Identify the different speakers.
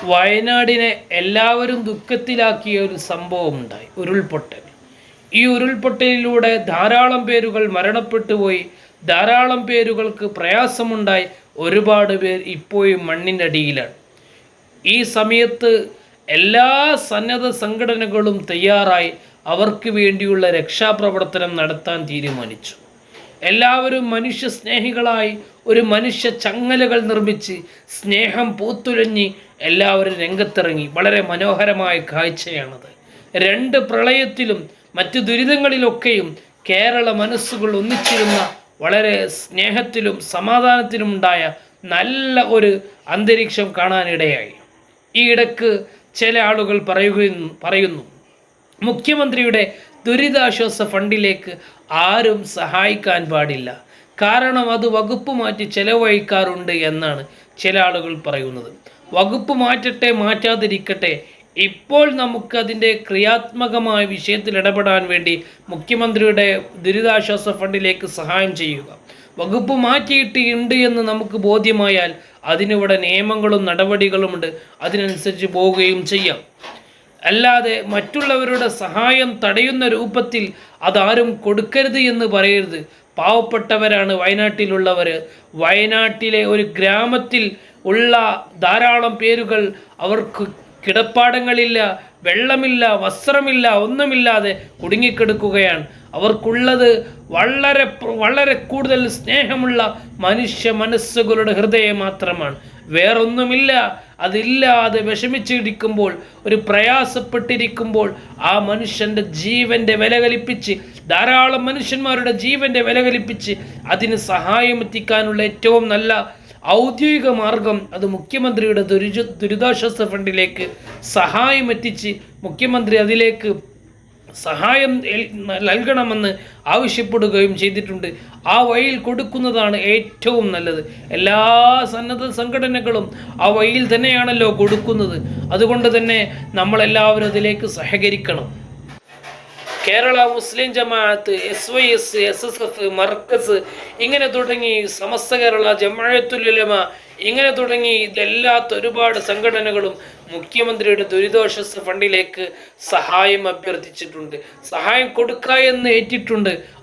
Speaker 1: വയനാടിനെ എല്ലാവരും ദുഃഖത്തിലാക്കിയ ഒരു സംഭവമുണ്ടായി, ഉരുൾപൊട്ടൽ. ഈ ഉരുൾപൊട്ടലിലൂടെ ധാരാളം പേരുകൾ മരണപ്പെട്ടു പോയി, ധാരാളം പേരുകൾക്ക് പ്രയാസമുണ്ടായി. ഒരുപാട് പേർ ഇപ്പോഴും മണ്ണിൻ്റെ അടിയിലാണ്. ഈ സമയത്ത് എല്ലാ സന്നദ്ധ സംഘടനകളും തയ്യാറായി അവർക്ക് വേണ്ടിയുള്ള രക്ഷാപ്രവർത്തനം നടത്താൻ തീരുമാനിച്ചു. എല്ലാവരും മനുഷ്യ സ്നേഹികളായി ഒരു മനുഷ്യ ചങ്ങലകൾ നിർമ്മിച്ച് സ്നേഹം പൂത്തുലഞ്ഞ് എല്ലാവരും രംഗത്തിറങ്ങി. വളരെ മനോഹരമായ കാഴ്ചയാണത്. രണ്ട് പ്രളയത്തിലും മറ്റു ദുരിതങ്ങളിലൊക്കെയും കേരള മനസ്സുകൾ ഒന്നിച്ചിരുന്ന വളരെ സ്നേഹത്തിലും സമാധാനത്തിലും ഉണ്ടായ നല്ല ഒരു അന്തരീക്ഷം കാണാനിടയായി. ഈ ഇടക്ക് ചില ആളുകൾ പറയുന്നു മുഖ്യമന്ത്രിയുടെ ദുരിതാശ്വാസ ഫണ്ടിലേക്ക് ആരും സഹായിക്കാൻ പാടില്ല, കാരണം അത് വകുപ്പ് മാറ്റി ചെലവഴിക്കാറുണ്ട് എന്നാണ് ചില ആളുകൾ പറയുന്നത്. വകുപ്പ് മാറ്റട്ടെ, മാറ്റാതിരിക്കട്ടെ, ഇപ്പോൾ നമുക്ക് അതിൻ്റെ ക്രിയാത്മകമായ വിഷയത്തിൽ ഇടപെടാൻ വേണ്ടി മുഖ്യമന്ത്രിയുടെ ദുരിതാശ്വാസ ഫണ്ടിലേക്ക് സഹായം ചെയ്യുക. വകുപ്പ് മാറ്റിയിട്ടുണ്ട് എന്ന് നമുക്ക് ബോധ്യമായാൽ അതിനിവിടെ നിയമങ്ങളും നടപടികളുമുണ്ട്, അതിനനുസരിച്ച് പോവുകയും ചെയ്യാം. അല്ലാതെ മറ്റുള്ളവരുടെ സഹായം തടയുന്ന രൂപത്തിൽ അതാരും കൊടുക്കരുത് എന്ന് പറയരുത്. പാവപ്പെട്ടവരാണ് വയനാട്ടിലുള്ളവർ. വയനാട്ടിലെ ഒരു ഗ്രാമത്തിൽ ഉള്ള ധാരാളം പേരുകൾ, അവർക്ക് കിടപ്പാടങ്ങളില്ല, വെള്ളമില്ല, വസ്ത്രമില്ല, ഒന്നുമില്ലാതെ കുടുങ്ങിക്കിടക്കുകയാണ്. അവർക്കുള്ളത് വളരെ വളരെ കൂടുതൽ സ്നേഹമുള്ള മനുഷ്യ മനസ്സുകളുടെ ഹൃദയം മാത്രമാണ്, വേറൊന്നുമില്ല. അതില്ലാതെ വിഷമിച്ചിരിക്കുമ്പോൾ, ഒരു പ്രയാസപ്പെട്ടിരിക്കുമ്പോൾ ആ മനുഷ്യൻ്റെ ജീവൻ്റെ വില കൽപ്പിച്ച്, ധാരാളം മനുഷ്യന്മാരുടെ ജീവൻ്റെ വില കൽപ്പിച്ച് അതിന് സഹായം എത്തിക്കാനുള്ള ഏറ്റവും നല്ല ഔദ്യോഗിക മാർഗം അത് മുഖ്യമന്ത്രിയുടെ ദുരിതാശ്വാസ ഫണ്ടിലേക്ക് സഹായം എത്തിച്ച് മുഖ്യമന്ത്രി അതിലേക്ക് സഹായം നൽകണമെന്ന് ആവശ്യപ്പെടുകയും ചെയ്തിട്ടുണ്ട്. ആ വഴിയിൽ കൊടുക്കുന്നതാണ് ഏറ്റവും നല്ലത്. എല്ലാ സന്നദ്ധ സംഘടനകളും ആ വഴിയിൽ തന്നെയാണല്ലോ കൊടുക്കുന്നത്. അതുകൊണ്ട് തന്നെ നമ്മളെല്ലാവരും അതിലേക്ക് സഹകരിക്കണം. കേരള മുസ്ലിം ജമാഅത്ത്, SYS, SSF, മർക്കസ്, ഇങ്ങനെ തുടങ്ങി സമസ്ത കേരള ജമാഅത്തുൽ ഉലമ, ഇങ്ങനെ തുടങ്ങി ഇതെല്ലാത്ത ഒരുപാട് സംഘടനകളും മുഖ്യമന്ത്രിയുടെ ദുരിതാശ്വാസ ഫണ്ടിലേക്ക് സഹായം അഭ്യർത്ഥിച്ചിട്ടുണ്ട്, സഹായം കൊടുക്കുക എന്ന് ഏറ്റിട്ടുണ്ട്.